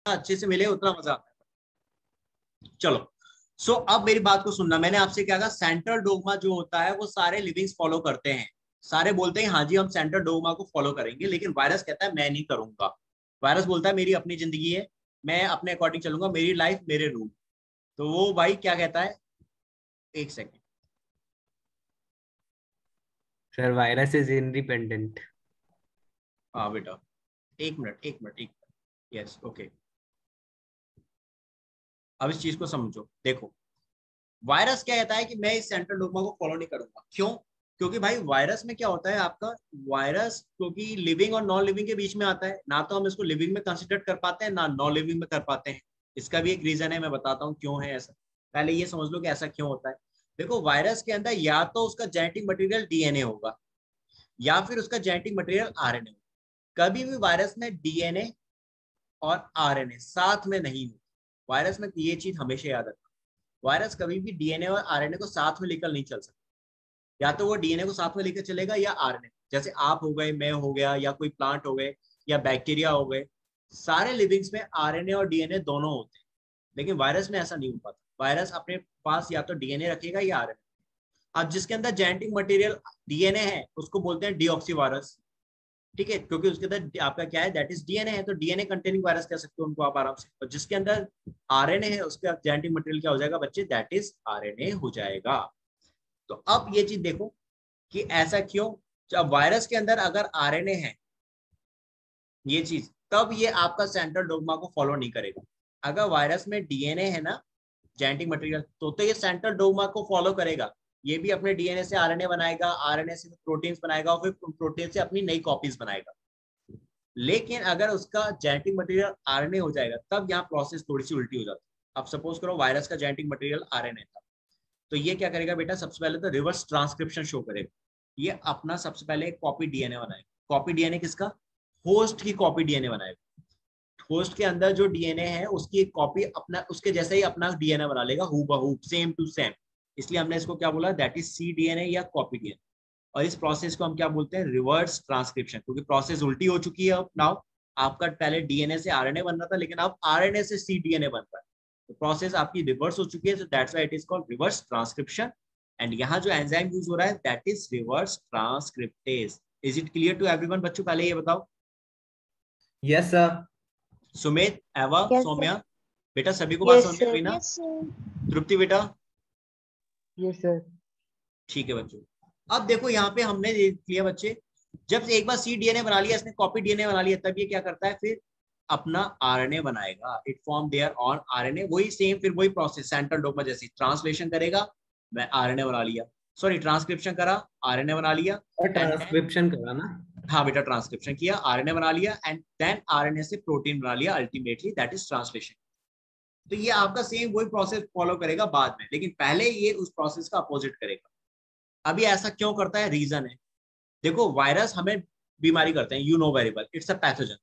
अच्छे से मिले उतना मजा आता है। चलो, सो अब मेरी बात को सुनना, मैंने आपसे क्या कहा, सेंट्रल डोगमा जो होता है वो सारे लिविंग्स फॉलो करते हैं, सारे बोलते हैं हाँ जी हम सेंट्रल डोगमा को फॉलो करेंगे, लेकिन वायरस कहता है मैं नहीं करूंगा। वायरस बोलता है मेरी अपनी जिंदगी है, मैं अपने अकॉर्डिंग चलूंगा, मेरी लाइफ मेरे रूल। तो वो भाई क्या कहता है, एक second. Sir virus is independent. हाँ बेटा, एक मिनट एक मिनट एक मिनट, यस ओके। अब इस चीज को समझो, देखो वायरस क्या कहता है कि मैं इस सेंट्रल डोगमा को फॉलो नहीं करूंगा। क्यों? क्योंकि भाई वायरस में क्या होता है आपका, वायरस क्योंकि लिविंग और नॉन लिविंग के बीच में आता है, ना तो हम इसको लिविंग में कंसिडर कर पाते हैं ना नॉन लिविंग में कर पाते हैं। इसका भी एक रीजन है, मैं बताता हूँ क्यों है ऐसा। पहले ये समझ लो कि ऐसा क्यों होता है। देखो वायरस के अंदर या तो उसका जेनेटिक मटेरियल डीएनए होगा या फिर उसका जेनेटिक मटेरियल आरएनए होगा। कभी भी वायरस में डीएनए और आरएनए साथ में नहीं होता। वायरस में ये चीज हमेशा याद रखना, वायरस कभी भी डीएनए और आरएनए को साथ में लेकर नहीं चल सकता। या तो वो डीएनए को साथ में लेकर चलेगा या आरएनए, जैसे आप हो गए, मैं हो गया, या कोई प्लांट हो गए, या बैक्टीरिया हो गए। सारे लिविंग्स में आरएनए और डीएनए दोनों होते हैं, लेकिन वायरस में ऐसा नहीं हो पाता। वायरस अपने पास या तो डीएनए रखेगा या आरएनए। अब जिसके अंदर जेनेटिक मटेरियल डीएनए है उसको बोलते हैं डीऑक्सी वायरस, ठीक है, क्योंकि उसके अंदर आपका क्या है, दैट इज डीएनए है, तो डीएनए कंटेनिंग वायरस कह सकते हो उनको आप आराम से। और जिसके अंदर आरएनए है उसका जेनेटिक मटेरियल क्या हो जाएगा बच्चे, दैट इज आरएनए हो जाएगा। तो अब ये चीज देखो कि ऐसा क्यों, जब वायरस के अंदर अगर आरएनए है ये चीज, तब ये आपका सेंट्रल डोग्मा को फॉलो नहीं करेगा। अगर वायरस में डीएनए है ना, जेनेटिक मटेरियल, तो ये सेंट्रल डोग्मा को फॉलो करेगा। ये भी अपने डीएनए से आरएनए बनाएगा, आरएनए से प्रोटीन्स बनाएगा, और फिर प्रोटीन से अपनी नई कॉपीज बनाएगा। लेकिन अगर उसका जेनेटिक मटेरियल आरएनए हो जाएगा तब यहाँ प्रोसेस थोड़ी सी उल्टी हो जाती है। अब सपोज करो वायरस का जेनेटिक मटेरियल आरएनए था, तो ये क्या करेगा बेटा, सबसे पहले तो रिवर्स ट्रांसक्रिप्शन शो करेगा। ये अपना सबसे पहले एक कॉपी डीएनए बनाएगा। कॉपी डीएनए किसका, होस्ट की कॉपी डीएनए बनाएगा। होस्ट के अंदर जो डीएनए है उसकी एक कॉपी अपना उसके जैसे ही अपना डीएनए बना लेगा, हूबहू सेम टू सेम। इसलिए हमने इसको क्या बोला, दैट इज सी डीएनए या कॉपी डीएनए। और इस प्रोसेस को हम क्या बोलते हैं, रिवर्स ट्रांसक्रिप्शन, क्योंकि प्रोसेस उल्टी हो चुकी है अब नाउ। आपका पहले डीएनए से आरएनए बन रहा था, लेकिन अब आरएनए से सी डीएनए बन रहा है। तो प्रोसेस आपकी रिवर्स हो चुकी है, so that's why it is called reverse transcription। And यहाँ जो एंजाइम यूज हो रहा है that is reverse transcriptase. Is it clear to everyone बच्चों? पहले ये बताओ। Yes sir. सुमित, एवा, यस सर। सौम्या, बेटा सभी को बात यस समझ में सर। हुई ना? Yes sir. तृप्ति बेटा, यस सर। ठीक है बच्चों। अब देखो यहाँ पे हमने देख लिया बच्चे, जब एक बार सी डीएनए बना लिया, इसने कॉपी डीएनए बना लिया, तब ये क्या करता है, फिर अपना आरएनए बनाएगा। It form their own RNA, वही सेम, फिर वही प्रोसेस सेंट्रल डोग्मा जैसी, ट्रांसलेशन करेगा, मैं आरएनए बना लिया, सॉरी ट्रांसक्रिप्शन करा, आरएनए बना लिया, और एंड देन, ट्रांसक्रिप्शन करा ना। हाँ बेटा ट्रांसक्रिप्शन किया, आरएनए बना लिया, एंड देन आरएनए से प्रोटीन बना लिया, अल्टीमेटली दैट इज ट्रांसलेशन। तो ये आपका सेम वही प्रोसेस फॉलो करेगा बाद में, लेकिन पहले ये उस प्रोसेस का अपोजिट करेगा। अभी ऐसा क्यों करता है, रीजन है। देखो वायरस हमें बीमारी करते हैं, you know very well, it's a pathogen,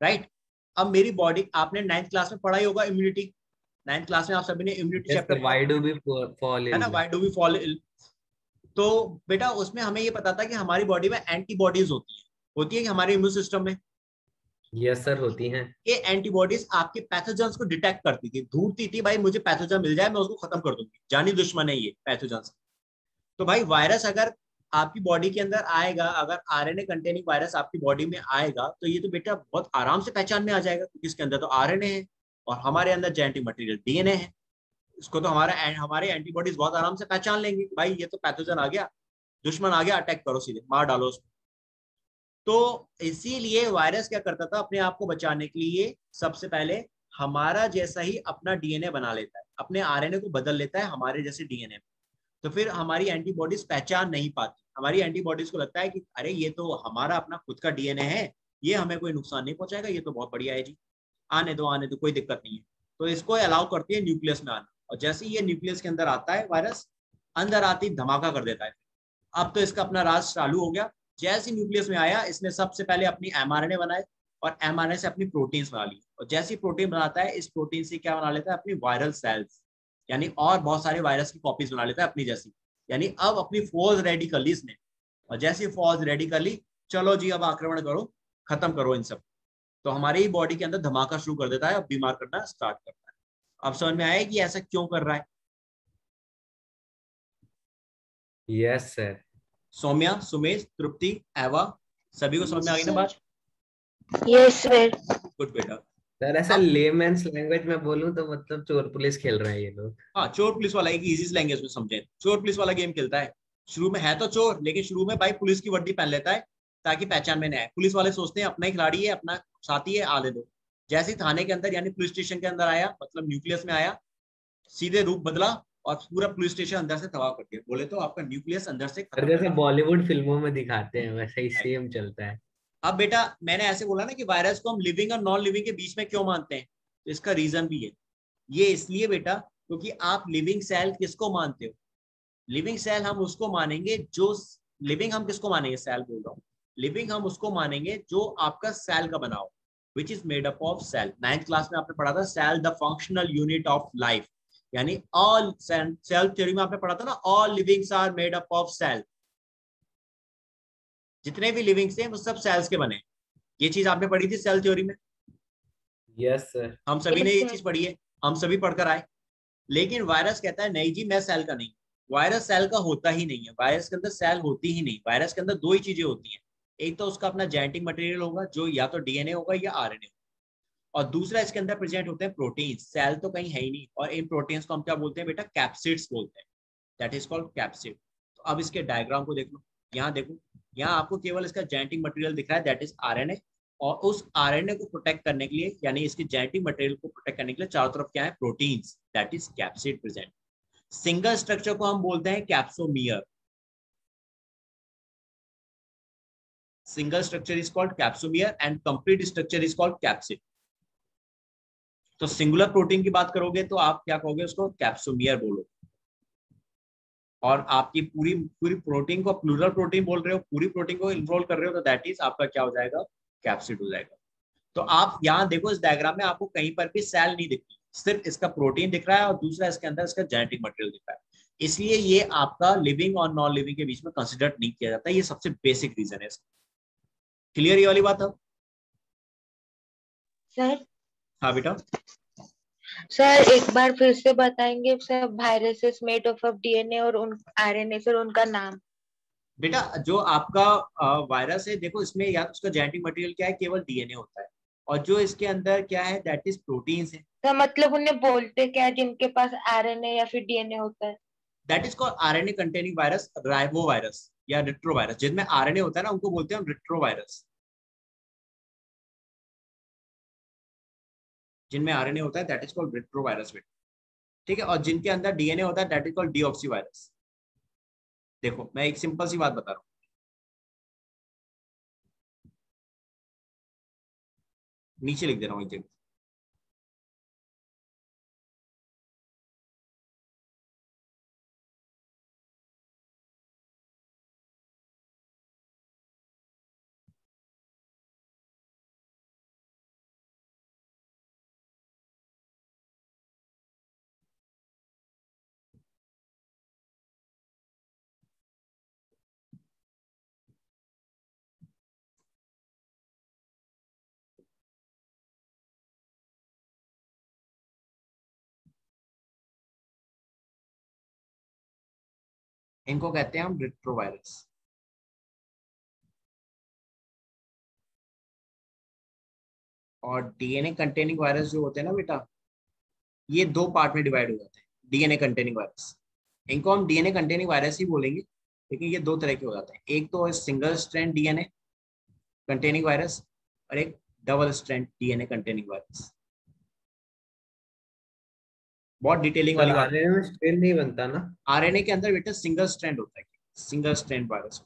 right. अब मेरी बॉडी, आपने 9th क्लास में पढ़ा ही होगा इम्यूनिटी, 9th क्लास में आप सभी ने इम्यूनिटी यस चैप्टर सर, पढ़ा व्हाई डू वी फॉल है ना, ill. Why do we fall ill. तो बेटा उसमें हमें ये पता था कि हमारी बॉडी में एंटीबॉडीज होती है कि हमारे इम्यून सिस्टम में यस सर, होती हैं। ये एंटीबॉडीज आपके पैथोजेंस को डिटेक्ट करती थी, ढूंढती थी भाई मुझे पैथोजन मिल जाए मैं उसको खत्म कर दूंगी, जानी दुश्मन है ये पैथोजन। तो भाई वायरस अगर आपकी बॉडी के अंदर आएगा, अगर आरएनए कंटेनिंग वायरस आपकी बॉडी में आएगा, तो ये तो बेटा बहुत आराम से पहचान में आ जाएगा, क्योंकि इसके अंदर तो आरएनए है और हमारे अंदर जेनेटिक मटेरियल डीएनए है। इसको तो हमारे एंटीबॉडीज बहुत आराम से पहचान लेंगे, भाई ये तो पैथोजन आ गया, दुश्मन आ गया, अटैक करो, सीधे मार डालो उसको। तो इसीलिए वायरस क्या करता था, अपने आप को बचाने के लिए सबसे पहले हमारा जैसा ही अपना डीएनए बना लेता है, अपने आरएनए को बदल लेता है हमारे जैसे डीएनए। तो फिर हमारी एंटीबॉडीज पहचान नहीं पाती, हमारी एंटीबॉडीज को लगता है कि अरे ये तो हमारा अपना खुद का डीएनए है, ये हमें कोई नुकसान नहीं पहुंचाएगा, ये तो बहुत बढ़िया है जी, आने दो कोई दिक्कत नहीं है। तो इसको अलाउ करती है न्यूक्लियस में आना, और जैसे ही ये न्यूक्लियस के अंदर आता है वायरस, अंदर आती धमाका कर देता है। अब तो इसका अपना राज चालू हो गया। जैसे न्यूक्लियस में आया, इसने सबसे पहले अपनी एमआरएनए बनाए, और एमआरएनए से अपनी प्रोटीन्स बना ली, और जैसे ही प्रोटीन बनाता है, इस प्रोटीन से क्या बना लेता है, अपनी वायरल सेल्स, यानी और बहुत सारे वायरस की कॉपीज बना लेता है अपनी जैसी। यानी अब अपनी फौज रेडी कर ली इसने, और जैसी फौज रेडी कर ली, चलो जी अब आक्रमण करो, खत्म करो इन सब। तो हमारे ही बॉडी के अंदर धमाका शुरू कर देता है और बीमार करना स्टार्ट करता है। अब समझ में आया कि ऐसा क्यों कर रहा है? Yes sir. Saumya, Sumesh, Tripti, Eva, सभी को समझ में आ गई ना बात? Yes sir. गुड बेटा। सर ऐसा अब लेमैन्स लैंग्वेज में बोलूं तो मतलब चोर पुलिस खेल रहे हैं ये लोग। हाँ, चोर पुलिस वाला एक इजी लैंग्वेज में समझे, चोर पुलिस वाला गेम खेलता है। शुरू में है तो चोर, लेकिन शुरू में भाई पुलिस की वर्दी पहन लेता है ताकि पहचान में न आए। पुलिस वाले सोचते हैं अपना ही खिलाड़ी है, अपना साथी है, आने दो। जैसे ही थाने के अंदर यानी पुलिस स्टेशन के अंदर आया, मतलब न्यूक्लियस में आया, सीधे रूप बदला और पूरा पुलिस स्टेशन अंदर से तबाह कर दिया। बोले तो आपका न्यूक्लियस अंदर से सर खत्म जैसे कर बॉलीवुड फिल्मों में दिखाते हैं वैसा ही दिया। सेम चलता है। अब बेटा मैंने ऐसे बोला ना कि वायरस को हम लिविंग और नॉन लिविंग के बीच में क्यों मानते हैं, तो इसका रीजन भी है। ये इसलिए बेटा क्योंकि आप लिविंग सेल किसको मानते हो? लिविंग सेल हम उसको मानेंगे जो लिविंग हम किसको मानेंगे? सेल बोल रहा हूँ। लिविंग हम उसको मानेंगे जो आपका सेल का बना हो, which is made up of cell. 9th class में आपने पढ़ा था cell the functional unit of life, यानी ऑल सेल थ्योरी में आपने पढ़ा था ना, all livings are made up of cell. जितने भी लिविंग्स हैं वो सब सेल्स के बने। ये चीज आपने पढ़ी थी सेल थ्योरी में। Yes sir. हम सभी ने Yes, ये sir. चीज पढ़ी है, हम सभी पढ़कर आए। लेकिन वायरस कहता है नहीं जी, मैं सेल का नहीं। वायरस सेल का होता ही नहीं है, वायरस के अंदर सेल होती ही नहीं। वायरस के अंदर दो ही चीजें होती हैं, एक तो उसका अपना जेनेटिक मटेरियल होगा जो या तो डीएनए होगा या आरएनए होगा, और दूसरा इसके अंदर प्रेजेंट होते हैं प्रोटीन। सेल तो कहीं है ही नहीं, और इन प्रोटीन्स को हम क्या बोलते हैं बेटा? कैप्सिड्स बोलते हैं। That is called capsid. तो अब इसके डायग्राम को देख लो, यहाँ देखो, यहाँ आपको केवल इसका जेनेटिक मटेरियल दिख रहा है, दैट इज आरएनए। और उस आरएनए को प्रोटेक्ट करने के लिए, यानी इसके जेनेटिक मटेरियल को प्रोटेक्ट करने के लिए चारों तरफ क्या है? Proteins, that is capsid present. Single structure को हम बोलते हैं capsomere. Single structure is called capsomere and complete structure is called capsid. तो सिंगुलर प्रोटीन की बात करोगे तो आप क्या कहोगे? उसको कैप्सोमियर बोलोगे। और आपकी पूरी पूरी प्रोटीन को प्लूरल प्रोटीन बोल रहे हो, पूरी प्रोटीन को इन्वॉल्व कर रहे हो, तो दैट इज आपका क्या हो जाएगा? कैप्सिड हो जाएगा। तो आप यहाँ देखो, इस डायग्राम में आपको कहीं पर भी सेल नहीं दिखती, सिर्फ इसका प्रोटीन दिख रहा है और दूसरा इसके अंदर इसका जेनेटिक मटेरियल दिख रहा है। इसलिए ये आपका लिविंग और नॉन लिविंग के बीच में कंसिडर नहीं किया जाता। ये सबसे बेसिक रीजन है इसका। क्लियर ये वाली बात है? सर हाँ बेटा। सर एक बार फिर से बताएंगे sir, viruses made of DNA और उन आरएनए, सर उनका नाम। बेटा जो आपका वायरस है, देखो इसमें या तो उसका जेनेटिक मटेरियल क्या है? केवल डीएनए होता है, और जो इसके अंदर क्या है? दैट इज प्रोटीन्स है। तो मतलब उन्हें बोलते क्या है जिनके पास आरएनए या फिर डीएनए होता है? That is called RNA containing virus, ribo virus या रिट्रो वायरस। जिनमें आरएनए होता है ना, उनको बोलते हैं हम रिट्रो वायरस। जिनमें आरएनए होता है that is called retro virus बेटा, ठीक है। और जिनके अंदर डीएनए होता है that is called deoxy virus. देखो मैं एक सिंपल सी बात बता रहा हूँ, नीचे लिख दे रहा हूँ एक जगह। इनको कहते हैं हम रिट्रो वायरस। और डीएनए कंटेनिंग वायरस जो होते हैं ना बेटा, ये दो पार्ट में डिवाइड हो जाते हैं। डीएनए कंटेनिंग वायरस, इनको हम डीएनए कंटेनिंग वायरस ही बोलेंगे, लेकिन ये दो तरह के हो जाते हैं। एक तो single strand DNA containing virus, और एक double strand DNA containing virus. बहुत डिटेलिंग सर वाली बात। आरएनए में स्ट्रेन नहीं बनता ना? आरएनए के अंदर बेटा सिंगल स्ट्रैंड होता है, सिंगल स्ट्रैंड वायरस।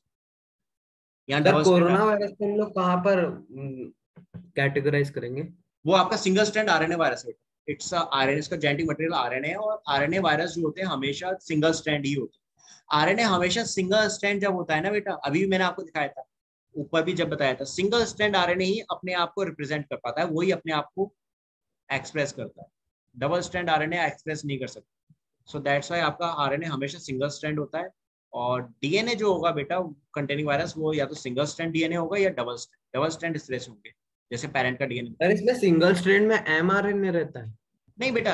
यहाँ sir double strand, corona virus को हम लोग कहाँ पर कैटेगराइज करेंगे? वो आपका सिंगल स्ट्रैंड आरएनए वायरस है। इट्स आरएनए, इसका जेनेटिक मटेरियल आरएनए है, और आरएनए वायरस जो होते हैं हमेशा सिंगल स्ट्रैंड ही होते हैं। आरएनए हमेशा सिंगल स्ट्रैंड जब होता है ना बेटा, अभी भी मैंने आपको दिखाया था, ऊपर भी जब बताया था, सिंगल स्ट्रैंड आरएनए ही अपने आप को रिप्रेजेंट कर पाता है, वही अपने आप को एक्सप्रेस करता है। डबल स्ट्रैंड आरएनए एक्सप्रेस नहीं कर सकता। सो दैट्स व्हाई आपका आरएनए हमेशा सिंगल स्ट्रैंड होता है। और डीएनए जो होगा बेटा कंटेनिंग वायरस, वो या तो सिंगल स्ट्रैंड डीएनए होगा या डबल स्ट्रैंड इस तरह से होंगे। जैसे पेरेंट का डीएनए। सर इसमें सिंगल स्ट्रैंड में mRNA रहता है? नहीं बेटा,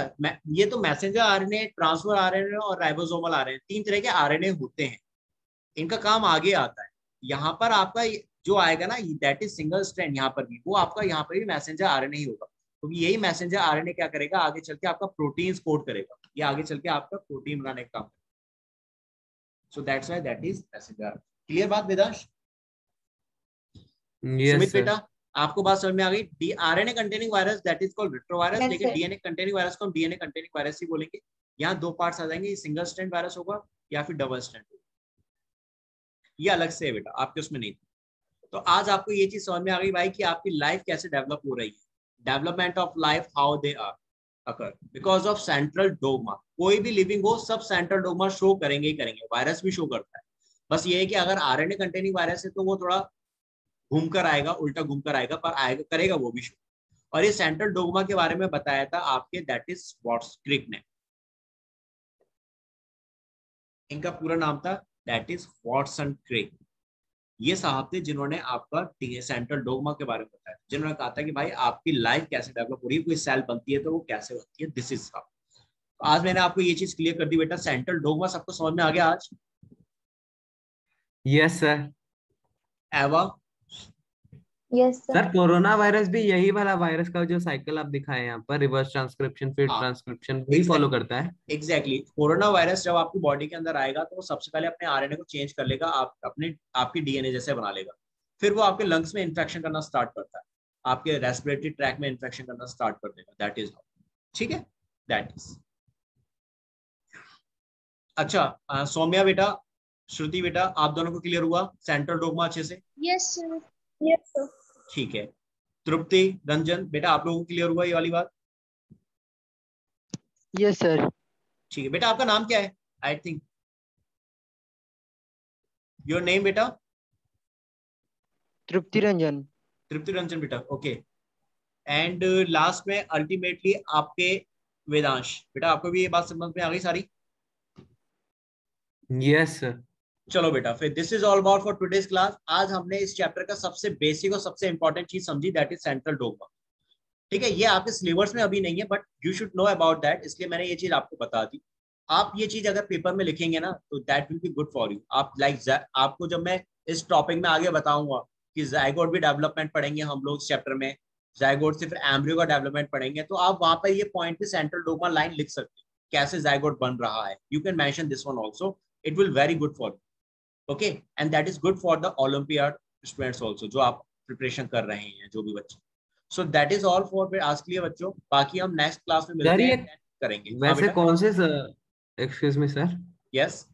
ये तो मैसेंजर आरएनए, ट्रांसफर आरएनए और राइबोसोमल आरएनए, 3 तरह के आरएनए होते हैं। इनका काम आगे आता है। यहाँ पर आपका जो आएगा ना, दैट इज सिंगल स्ट्रैंड, यहाँ पर भी वो आपका यहाँ पर भी मैसेंजर आरएनए ही होगा, क्योंकि यही मैसेंजर आरएनए क्या करेगा, आगे चल के आपका प्रोटीन कोड करेगा, ये आगे चल के आपका प्रोटीन बनाने का काम करेगा। So that's why that is messenger. Clear बात वेदांश? सुमित बेटा, आपको बात समझ में आ गई? RNA containing virus that is called retrovirus, Yes, लेकिन sir. डीएनए कंटेनिंग वायरस को हम डीएनए कंटेनिंग वायरस ही बोलेंगे। यहाँ 2 पार्ट्स आ जाएंगे, सिंगल स्ट्रैंड वायरस होगा या फिर डबल स्ट्रैंड होगा, ये अलग से है बेटा, आपके उसमें नहीं। तो आज आपको ये चीज समझ में आ गई भाई कि आपकी लाइफ कैसे डेवलप हो रही है, development of life, how they are occur because of central dogma. कोई भी लिविंग हो, सब सेंट्रल डोगमा शो करेंगे ही करेंगे, वायरस भी शो करता है। बस ये है कि अगर आरएनए कंटेनिंग वायरस है तो वो थोड़ा घूमकर आएगा, उल्टा घूमकर आएगा, पर आएगा, करेगा वो भी शो। और ये सेंट्रल डोगमा के बारे में बताया था आपके, दैट इज वॉट्स क्रिक ने, इनका पूरा नाम था दैट इज वॉटसन क्रिक। ये साहब थे जिन्होंने आपका सेंट्रल डोगमा के बारे में बताया, जिन्होंने कहा था कि भाई आपकी लाइफ कैसे डेवलप हो रही है, कोई सेल बनती है तो वो कैसे बनती है, दिस इज हाउ। आज मैंने आपको ये चीज क्लियर कर दी बेटा, सेंट्रल डोगमा सबको समझ में आ गया आज? Yes sir. Eva? Yes sir. Sir corona virus भी यही वाला वायरस का जो साइकिल आप दिखाए यहाँ पर, रिवर्स ट्रांसक्रिप्शन फिर हाँ, ट्रांसक्रिप्शन, वही फॉलो करता है? एग्जैक्टली। कोरोना वायरस जब आपकी बॉडी के अंदर आएगा तो वो सबसे पहले अपने आरएनए को चेंज कर लेगा, आपकी डीएनए जैसे बना लेगा, फिर वो आपके लंग्स में इन्फेक्शन करना स्टार्ट करता है, आपके रेस्पिरेटरी ट्रैक में इन्फेक्शन करना स्टार्ट कर देगा, दैट इज हाउ। ठीक है, दैट इज। अच्छा सौम्या बेटा, श्रुति बेटा, आप दोनों को क्लियर हुआ सेंट्रल डोगमा अच्छे से? Yes sir. Yes sir. ठीक है। तृप्ति, रंजन बेटा, आप लोगों को क्लियर हुआ ये वाली बात? Yes sir. ठीक है बेटा, आपका नाम क्या है? आई थिंक योर नेम बेटा? तृप्ति रंजन। तृप्ति रंजन बेटा, ओके। एंड लास्ट में अल्टीमेटली आपके वेदांश बेटा, आपको भी ये बात समझ में आ गई सारी? Yes sir. चलो बेटा, फिर this is all about for today's class. आज हमने इस चैप्टर का सबसे बेसिक और सबसे इंपॉर्टेंट चीज समझी, दैट इज सेंट्रल डोगमा। ठीक है, ये आपके सिलेबस में अभी नहीं है, but you should know about that, इसलिए मैंने ये चीज आपको बता दी। आप ये चीज अगर पेपर में लिखेंगे ना तो that will be good for you. आप आपको जब मैं इस टॉपिक में आगे बताऊंगा कि जाइगोट भी डेवलपमेंट पढ़ेंगे हम लोग इस चैप्टर में, जाइगोट से फिर एम्ब्रियो का डेवलपमेंट पढ़ेंगे, तो आप वहां पर ये पॉइंट पे सेंट्रल डोगमा लाइन लिख सकते हैं, कैसे जाइगोट बन रहा है। You can mention this one also, it will very good for you. Okay, and that is good for the olympiad students also, जो आप प्रिपरेशन कर रहे हैं, जो भी बच्चे। So that is all for आज के लिए बच्चों, बाकी हम नेक्स्ट क्लास में मिलते हैं, करेंगे। वैसे कौन से, एक्सक्यूज मी सर, यस